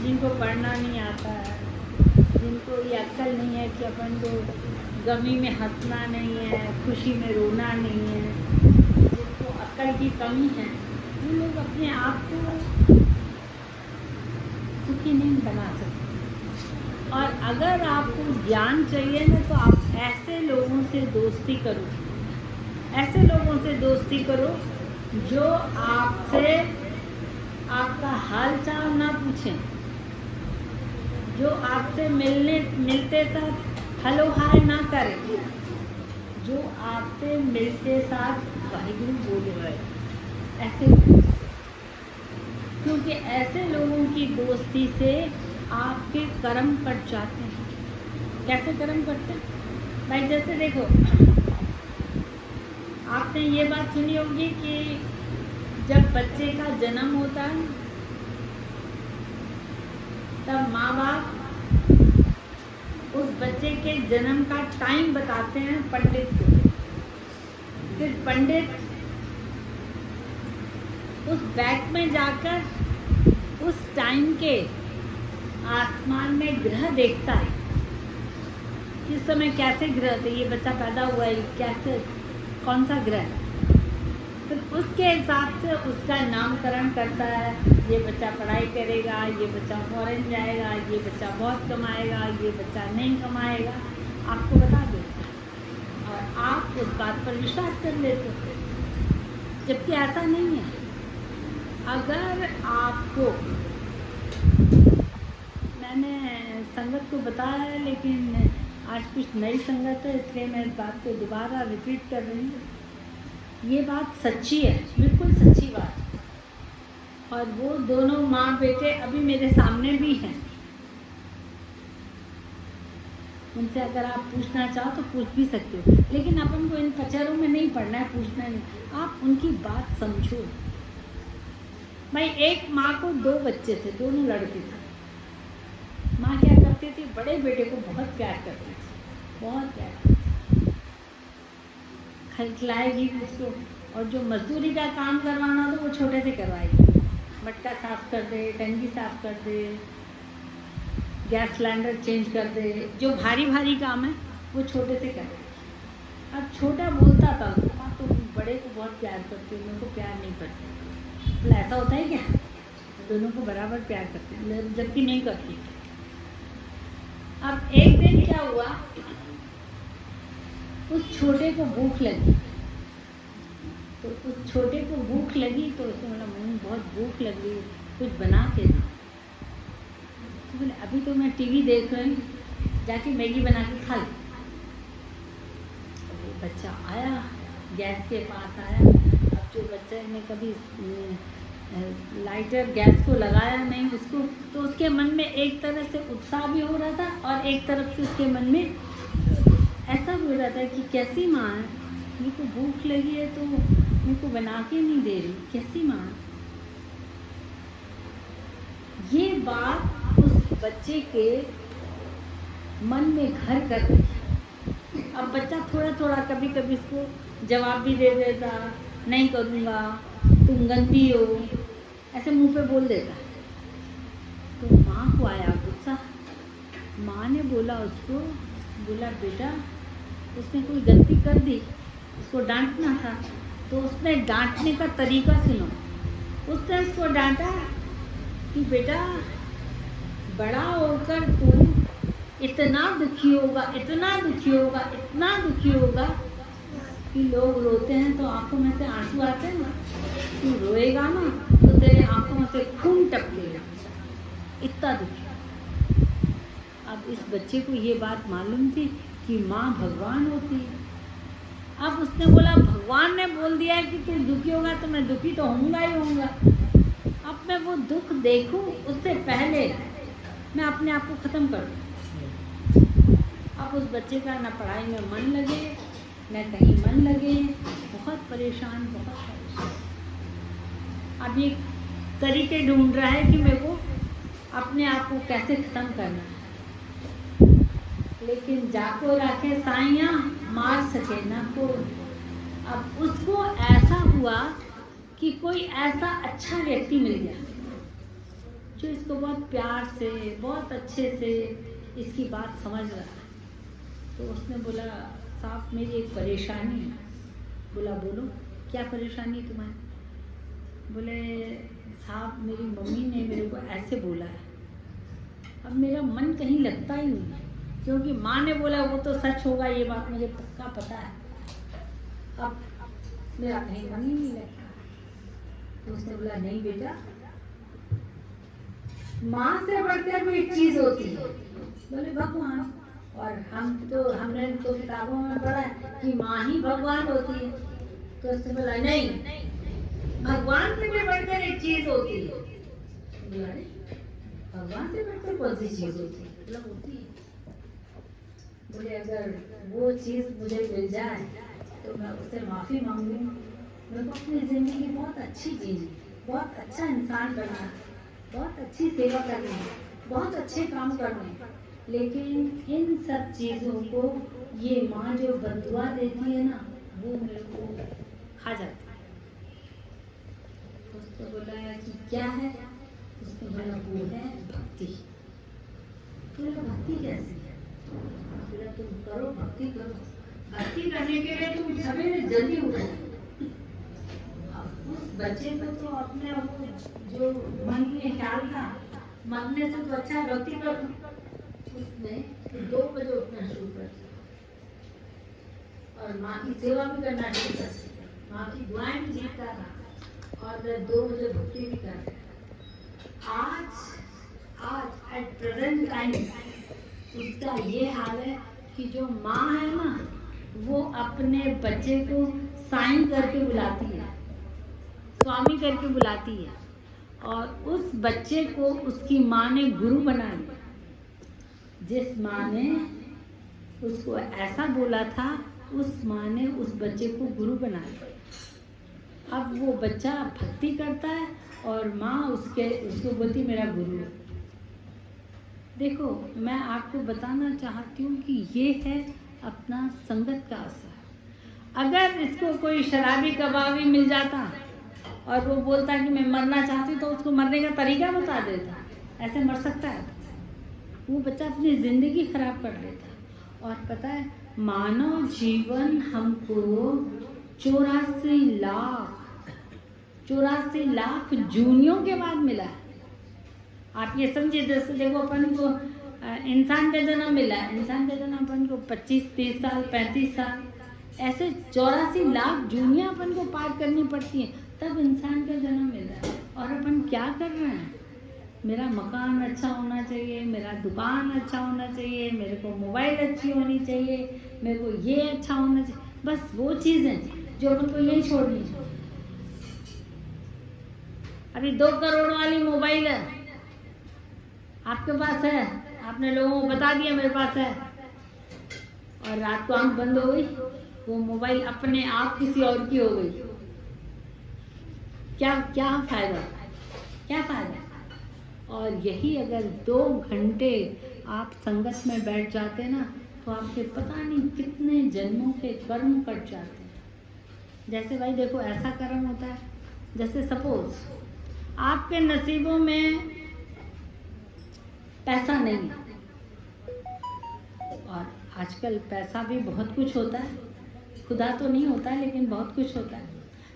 जिनको पढ़ना नहीं आता है, जिनको ये अक्ल नहीं है कि अपन को गमी में हंसना नहीं है, खुशी में रोना नहीं है, जिनको अक्ल की कमी है, वो लोग अपने आप को सुखी नहीं बना सकते। और अगर आपको ज्ञान चाहिए ना, तो आप ऐसे लोगों से दोस्ती करो, ऐसे लोगों से दोस्ती करो जो आपसे आपका हाल चाल ना पूछें, जो आपसे मिलते साथ हेलो हाय ना करें, जो आपसे मिलते साथ वाहिगुरु बोले, ऐसे। क्योंकि ऐसे लोगों की दोस्ती से आपके कर्म कट जाते हैं। कैसे कर्म कटते हैं भाई? जैसे देखो, आपने ये बात सुनी होगी कि जब बच्चे का जन्म होता है तब माँ बाप उस बच्चे के जन्म का टाइम बताते हैं पंडित को। फिर पंडित उस बैग में जाकर उस टाइम के आसमान में ग्रह देखता है, किस समय कैसे ग्रह थे, ये बच्चा पैदा हुआ है, कैसे कौन सा ग्रह है। फिर उसके हिसाब से उसका नामकरण करता है। ये बच्चा पढ़ाई करेगा, ये बच्चा फॉरेन जाएगा, ये बच्चा बहुत कमाएगा, ये बच्चा नहीं कमाएगा, आपको बता देता है और आप उस बात पर विश्वास कर लेते हो, जबकि ऐसा नहीं है। अगर आपको, मैंने संगत को बताया है लेकिन आज कुछ नई संगत है इसलिए मैं इस बात को दोबारा रिपीट कर रही हूँ। ये बात सच्ची है, बिल्कुल सच्ची बात। और वो दोनों माँ बेटे अभी मेरे सामने भी हैं। उनसे अगर आप पूछना चाहो तो पूछ भी सकते हो, लेकिन अपन को इन कचरों में नहीं पड़ना है, पूछना नहीं। आप उनकी बात समझो। भाई, एक माँ को 2 बच्चे थे, दोनों लड़के थे। माँ क्या करती थी, बड़े बेटे को बहुत प्यार करती थी, बहुत प्यार, खिलाएगी उसको, और जो मजदूरी का काम करवाना तो वो छोटे से करवाएगी। मटका साफ कर दे, टंकी साफ कर दे, गैस सिलेंडर चेंज कर दे, जो भारी भारी काम है वो छोटे से कर दे। अब छोटा बोलता था, तो बड़े को बहुत प्यार करती हूँ, मेरे को प्यार नहीं करती। तो ऐसा होता है क्या? दोनों को बराबर प्यार करते हैं, जबकि नहीं करती। अब एक दिन क्या हुआ, उस छोटे को भूख लगी, तो उस छोटे को भूख लगी तो उसने बोला, मम्मी बहुत भूख लग रही है, कुछ बना के दो। तो बोले, अभी तो मैं टीवी देख रही हूँ, जाके मैगी बना के खा लो। बच्चा आया, गैस के पास आया। अब जो बच्चे ने कभी लाइटर गैस को लगाया नहीं उसको, तो उसके मन में एक तरह से उत्साह भी हो रहा था और एक तरफ से उसके मन में ऐसा भी हो रहा था कि कैसी माँ है, मेरे को भूख लगी है तो मेरे को बना के नहीं दे रही, कैसी माँ। ये बात उस बच्चे के मन में घर कर गई। अब बच्चा थोड़ा थोड़ा कभी कभी इसको जवाब भी दे देता, नहीं करूँगा, तुम गंदी हो, ऐसे मुंह पे बोल देता। तो माँ को आया गुस्सा। माँ ने बोला उसको, बोला बेटा उसने कोई गलती कर दी, उसको डांटना था। तो उसने डांटने का तरीका सुनो। उसने उसको डांटा कि बेटा बड़ा होकर तू इतना दुखी होगा, इतना दुखी होगा, इतना दुखी होगा कि लोग रोते हैं तो आंखों में से आंसू आते हैं ना, तू रोएगा ना तो तेरे आंखों में से खून टपकेगा, इतना दुखी। अब इस बच्चे को ये बात मालूम थी कि माँ भगवान होती है। अब उसने बोला, भगवान ने बोल दिया है कि तू दुखी होगा तो मैं दुखी तो होऊंगा ही होऊंगा। अब मैं वो दुख देखूं उससे पहले मैं अपने आप को ख़त्म कर दूं। अब उस बच्चे का ना पढ़ाई में मन लगे, न कहीं मन लगे, बहुत परेशान, बहुत परेशान। अब ये तरीके ढूंढ रहा है कि मेरे को अपने आप को कैसे ख़त्म करना है। लेकिन जाको राखे साइया मार सके ना को। अब उसको ऐसा हुआ कि कोई ऐसा अच्छा व्यक्ति मिल गया जो इसको बहुत प्यार से, बहुत अच्छे से इसकी बात समझ रहा है। तो उसने बोला, साहब मेरी एक परेशानी है। बोला, बोलो क्या परेशानी है तुम्हारी? बोले, साहब मेरी मम्मी ने मेरे को ऐसे बोला है, अब मेरा मन कहीं लगता ही नहीं, क्योंकि माँ ने बोला वो तो सच होगा, ये बात मुझे पक्का पता है। अब मेरा कहीं मन ही नहीं लगता। तो उसने बोला, नहीं बेटा, माँ से बढ़कर कोई चीज होती है। बोले, भगवान। और हमने तो किताबों में पढ़ा है कि माँ ही भगवान होती है। तो उसने बोला, नहीं, भगवान से भी बढ़कर एक चीज होती है। बोला, भगवान से बढ़कर कौन सी चीज होती है? बोला, होती है। बोले, अगर वो चीज मुझे मिल जाए तो मैं उससे माफी मांगू। मेरे को अपनी जिंदगी बहुत अच्छी जीनी, बहुत अच्छा इंसान बनना, बहुत अच्छी सेवा करनी, बहुत अच्छे काम करने, लेकिन इन सब चीजों को ये माँ जो बदुआ देती है ना, वो मेरे को खा जाती है। उसको बोला कि क्या है? उसने बोला, वो है भक्ति। बोला, भक्ति कैसी है? बोला, तुम करो, भक्ति करो। भक्ति करने के लिए तुम सवेरे जल्दी उठो। उस बच्चे को तो अपने जो मन में ख्याल था, मांगने से तो अच्छा भक्ति कर। उसने 2 बजे उठना शुरू कर दिया और माँ की सेवा भी करना शुरू कर दिया, माँ की दुआएं भी जीतता रहा और 2 बजे भक्ति भी कर रहा। आज एट प्रेजेंट टाइम उसका ये हाल है कि जो माँ है ना, वो अपने बच्चे को साईं करके बुलाती है, स्वामी करके बुलाती है, और उस बच्चे को उसकी माँ ने गुरु बना लिया। जिस माँ ने उसको ऐसा बोला था, उस माँ ने उस बच्चे को गुरु बना लिया। अब वो बच्चा भक्ति करता है और माँ उसको बोलती मेरा गुरु है। देखो, मैं आपको बताना चाहती हूँ कि ये है अपना संगत का असर। अगर इसको कोई शराबी कबाबी मिल जाता और वो बोलता कि मैं मरना चाहती, तो उसको मरने का तरीका बता देता, ऐसे मर सकता है। वो बच्चा अपनी जिंदगी खराब कर लेता। और पता है, मानव जीवन हमको 84 लाख जूनियों के बाद मिला है। आप ये समझिए, जैसे देखो अपन को इंसान का जन्म मिला है, इंसान का जन्म अपन को 25-30 साल, 35 साल, ऐसे 84 लाख जूनियां अपन को पार करनी पड़ती हैं, तब इंसान का जन्म मिला है। और अपन क्या कर रहे हैं? मेरा मकान अच्छा होना चाहिए, मेरा दुकान अच्छा होना चाहिए, मेरे को मोबाइल अच्छी होनी चाहिए, मेरे को ये अच्छा होना चाहिए। बस वो चीज़ें जो अपन को यही छोड़नी चाहिए। अभी 2 करोड़ वाली मोबाइल है आपके पास है, आपने लोगों को बता दिया मेरे पास है, और रात को आंख बंद हो गई, वो मोबाइल अपने आप किसी और की हो गई। क्या फायदा? क्या फायदा? और यही अगर 2 घंटे आप संगत में बैठ जाते ना, तो आपके पता नहीं कितने जन्मों के कर्म कट जाते हैं। जैसे भाई देखो, ऐसा कर्म होता है, जैसे सपोज आपके नसीबों में पैसा नहीं है, और आजकल पैसा भी बहुत कुछ होता है, खुदा तो नहीं होता है लेकिन बहुत कुछ होता है।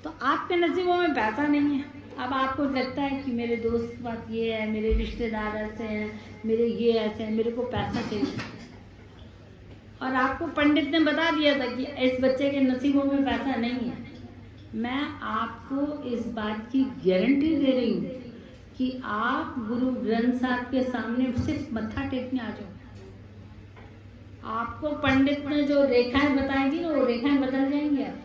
तो आपके नसीबों में पैसा नहीं है। अब आपको लगता है कि मेरे दोस्त के पास ये है, मेरे रिश्तेदार ऐसे हैं, मेरे ये ऐसे हैं, मेरे को पैसा चाहिए, और आपको पंडित ने बता दिया था कि इस बच्चे के नसीबों में पैसा नहीं है। मैं आपको इस बात की गारंटी दे रही हूँ कि आप गुरु ग्रंथ साहब के सामने सिर्फ मत्था टेकने आ जाओ, आपको पंडित ने जो रेखाएं बताएंगी ना, वो रेखाएं बदल जाएंगी आप।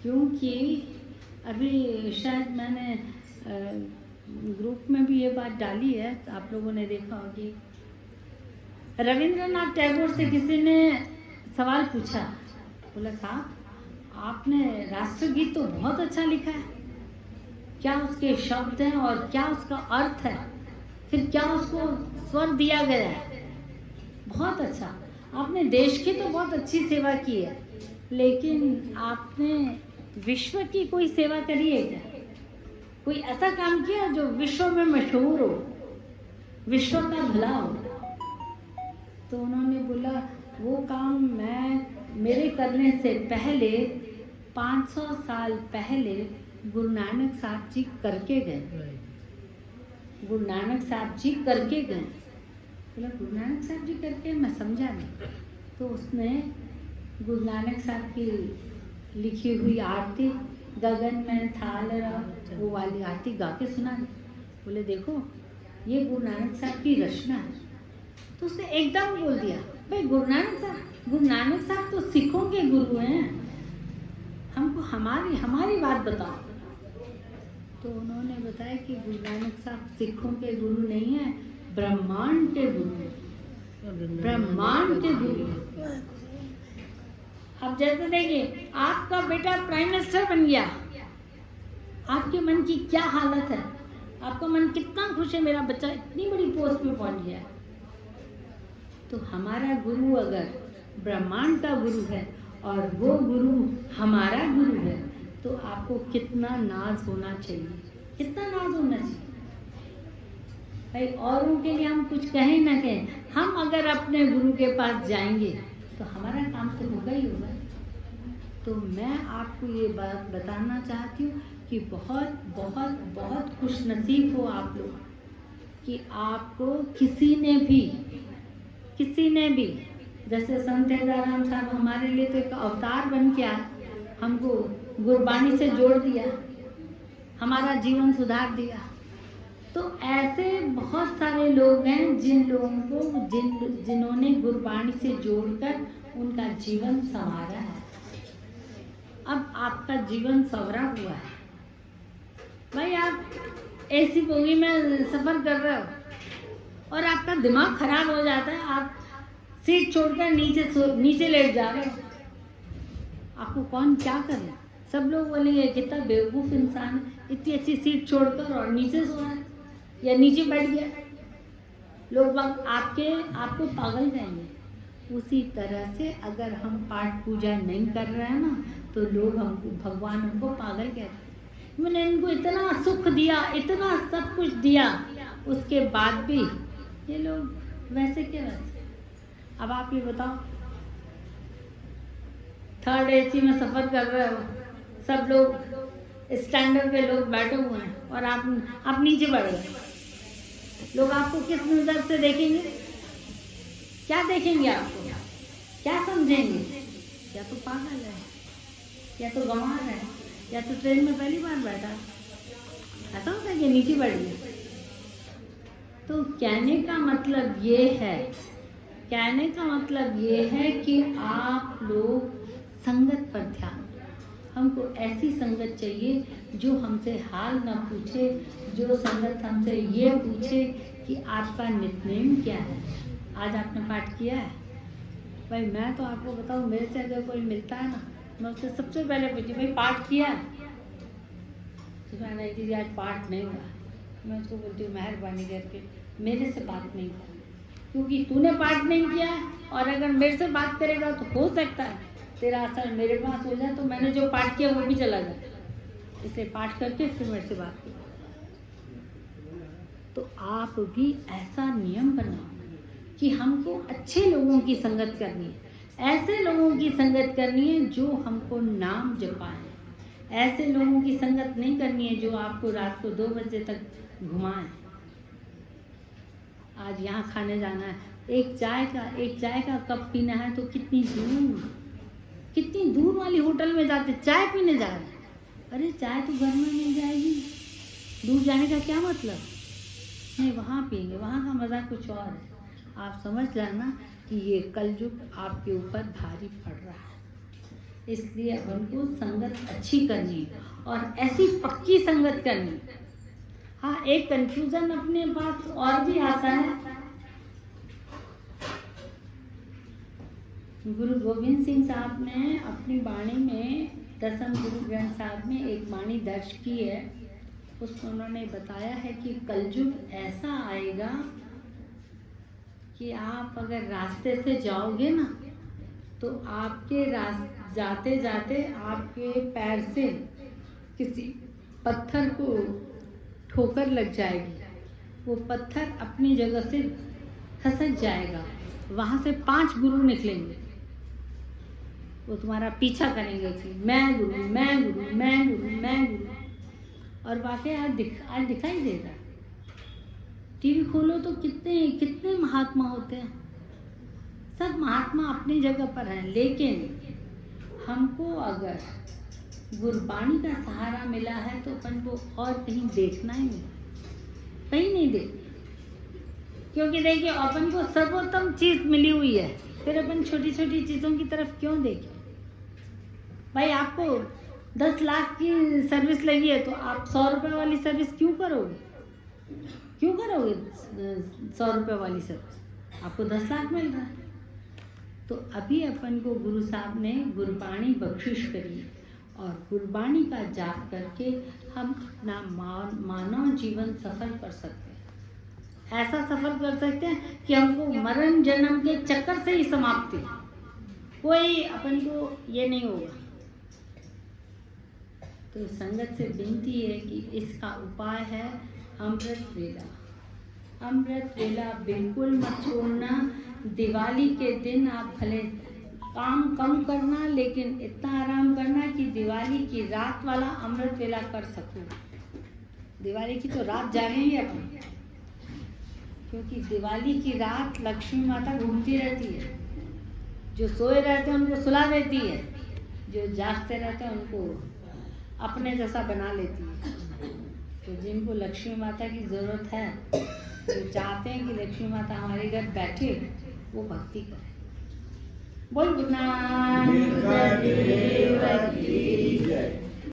क्योंकि अभी शायद मैंने ग्रुप में भी ये बात डाली है, तो आप लोगों ने देखा होगी। रविंद्रनाथ टैगोर से किसी ने सवाल पूछा, बोला साहब आपने राष्ट्रगीत तो बहुत अच्छा लिखा है, क्या उसके शब्द हैं और क्या उसका अर्थ है, फिर क्या उसको स्वर दिया गया है? बहुत अच्छा, आपने देश की तो बहुत अच्छी सेवा की है, लेकिन आपने विश्व की कोई सेवा करी है क्या? कोई ऐसा काम किया जो विश्व में मशहूर हो, विश्व का भला हो। तो उन्होंने बोला वो काम मेरे करने से पहले 500 साल पहले गुरु नानक साहब जी करके गए। गुरु नानक साहब जी करके गए। बोला गुरु नानक साहब जी करके, मैं समझा नहीं। तो उसने गुरु नानक साहब की लिखी हुई आरती गगन में थाल वो वाली आरती गा के सुना दी। बोले देखो ये गुरु नानक साहब की रचना है। तो उसने एकदम बोल दिया भाई गुरु नानक साहब तो सिखों के गुरु हैं, हमको हमारी बात बताओ। तो उन्होंने बताया कि गुरु नानक साहब सिखों के गुरु नहीं है, ब्रह्मांड के गुरु हैं, ब्रह्मांड के गुरु हैं। अब जैसे देखिए आपका बेटा प्राइम मिनिस्टर बन गया, आपके मन की क्या हालत है, आपका मन कितना खुश है मेरा बच्चा इतनी बड़ी पोस्ट पे पहुंच गया। तो हमारा गुरु अगर ब्रह्मांड का गुरु है और वो गुरु हमारा गुरु है तो आपको कितना नाज होना चाहिए, कितना नाज होना चाहिए। भाई औरों के लिए हम कुछ कहें ना कहें, हम अगर अपने गुरु के पास जाएंगे तो हमारा काम तो होगा ही होगा। तो मैं आपको ये बात बताना चाहती हूँ कि बहुत बहुत बहुत खुश नसीब हो आप लोग कि आपको किसी ने भी जैसे संत राम साहब हमारे लिए तो एक अवतार बन के आए, हमको गुरबानी से जोड़ दिया, हमारा जीवन सुधार दिया। तो ऐसे बहुत सारे लोग हैं जिन लोगों को जिन्होंने गुरबानी से जोड़कर उनका जीवन संवारा है। अब आपका जीवन संवरा हुआ है। भाई आप एसी बोगी में सफर कर रहे हो और आपका दिमाग खराब हो जाता है, आप सीट छोड़कर नीचे लेट जा रहे हो, आपको कौन क्या करे? सब लोग बोलेंगे कितना बेवकूफ़ इंसान है, इतनी अच्छी सीट छोड़कर और नीचे सो रहा है या नीचे बैठ गया। लोग आपको पागल कहेंगे। उसी तरह से अगर हम पाठ पूजा नहीं कर रहे हैं ना तो लोग हमको, भगवान हमको पागल कहते हैं। मैंने इनको इतना सुख दिया, इतना सब कुछ दिया, उसके बाद भी ये लोग वैसे के वैसे। अब आप ये बताओ, थर्ड एसी में सफर कर रहे हो, सब लोग स्टैंडर्ड के लोग बैठे हुए हैं और आप नीचे बैठ गए, लोग आपको किस नजर से देखेंगे? क्या देखेंगे आपको? क्या समझेंगे? या तो पागल है, या तो गंवार है, या तो ट्रेन में पहली बार बैठा। ऐसा होता है कि नीचे बैठ गया। तो कहने का मतलब ये है कि आप लोग संगत पर ध्यान दें। हमको ऐसी संगत चाहिए जो हमसे हाल ना पूछे, जो संगत हमसे ये पूछे कि आपका नित्यनेम क्या है। आज आपने पाठ किया है? भाई मैं तो आपको बताऊं, मेरे से अगर कोई मिलता है ना, मैं उससे सबसे पहले पूछती भाई पाठ किया है? तो मैंने दीदी आज पाठ नहीं हुआ। मैं उसको बोलती हूँ मेहरबानी करके मेरे से बात नहीं कर, क्योंकि तूने पाठ नहीं किया है और अगर मेरे से बात करेगा तो हो सकता है तेरा असर मेरे पास हो जाए, तो मैंने जो पाठ किया वो भी चला जाए। इसलिए पाठ करके फिर मेरे से बात करो। तो आप भी ऐसा नियम बनाओ कि हमको अच्छे लोगों की संगत करनी है, ऐसे लोगों की संगत करनी है जो हमको नाम जपाएं। ऐसे लोगों की संगत नहीं करनी है जो आपको रात को 2 बजे तक घुमाएं। आज यहाँ खाने जाना है, एक चाय का कप पीना है तो कितनी दूर वाली होटल में जाते चाय पीने जा रहे हैं। अरे चाय तो घर में मिल जाएगी, दूर जाने का क्या मतलब? नहीं, वहाँ पियेंगे, वहाँ का मज़ा कुछ और है। आप समझ लेना कि ये कलयुग आपके ऊपर भारी पड़ रहा है, इसलिए हमको संगत अच्छी करनी है और ऐसी पक्की संगत करनी है। हाँ, एक कंफ्यूजन अपने पास और भी आता है। गुरु गोविंद सिंह साहब ने अपनी वाणी में, दसम गुरु ग्रंथ साहब में एक वाणी दर्ज की है। उसमें उन्होंने बताया है कि कलयुग ऐसा आएगा कि आप अगर रास्ते से जाओगे ना तो आपके जाते जाते आपके पैर से किसी पत्थर को ठोकर लग जाएगी, वो पत्थर अपनी जगह से खसक जाएगा, वहाँ से 5 गुरु निकलेंगे, वो तुम्हारा पीछा करेंगे कि मैं गुरु, मैं गुरु, मैं गुरु, मैं गुरु। और वाकई आज दिखाई दे रहा है। टीवी खोलो तो कितने कितने महात्मा होते हैं। सब महात्मा अपनी जगह पर हैं, लेकिन हमको अगर गुरबाणी का सहारा मिला है तो अपन को और कहीं देखना ही नहीं, कहीं नहीं देखना। क्योंकि देखिए अपन को सर्वोत्तम चीज मिली हुई है, फिर अपन छोटी छोटी चीजों की तरफ क्यों देखें। भाई आपको 10 लाख की सर्विस लगी है तो आप 100 रुपए वाली सर्विस क्यों करोगे? क्यों करोगे 100 रुपए वाली सर्विस? आपको 10 लाख मिल रहा है। तो अभी अपन को गुरु साहब ने गुरबाणी बख्शिश करी और गुरबाणी का जाप करके हम अपना मानव जीवन सफल कर सकते हैं। ऐसा सफल कर सकते हैं कि हमको मरण जन्म के चक्कर से ही समाप्ति, कोई अपन को ये नहीं होगा। तो संगत से विनती है कि इसका उपाय है अमृत वेला। अमृत वेला बिल्कुल मत छोड़ना। दिवाली के दिन आप भले काम कम करना, लेकिन इतना आराम करना कि दिवाली की रात वाला अमृत वेला कर सको। दिवाली की तो रात जागेंगे अपन, क्योंकि दिवाली की रात लक्ष्मी माता घूमती रहती है। जो सोए रहते हैं उनको सुला देती है, जो जागते रहते हैं उनको अपने जैसा बना लेती है। तो जिनको लक्ष्मी माता की ज़रूरत है, जो चाहते हैं कि लक्ष्मी माता हमारे घर बैठे, वो भक्ति करें। बोल गुरु नानक देव की जय।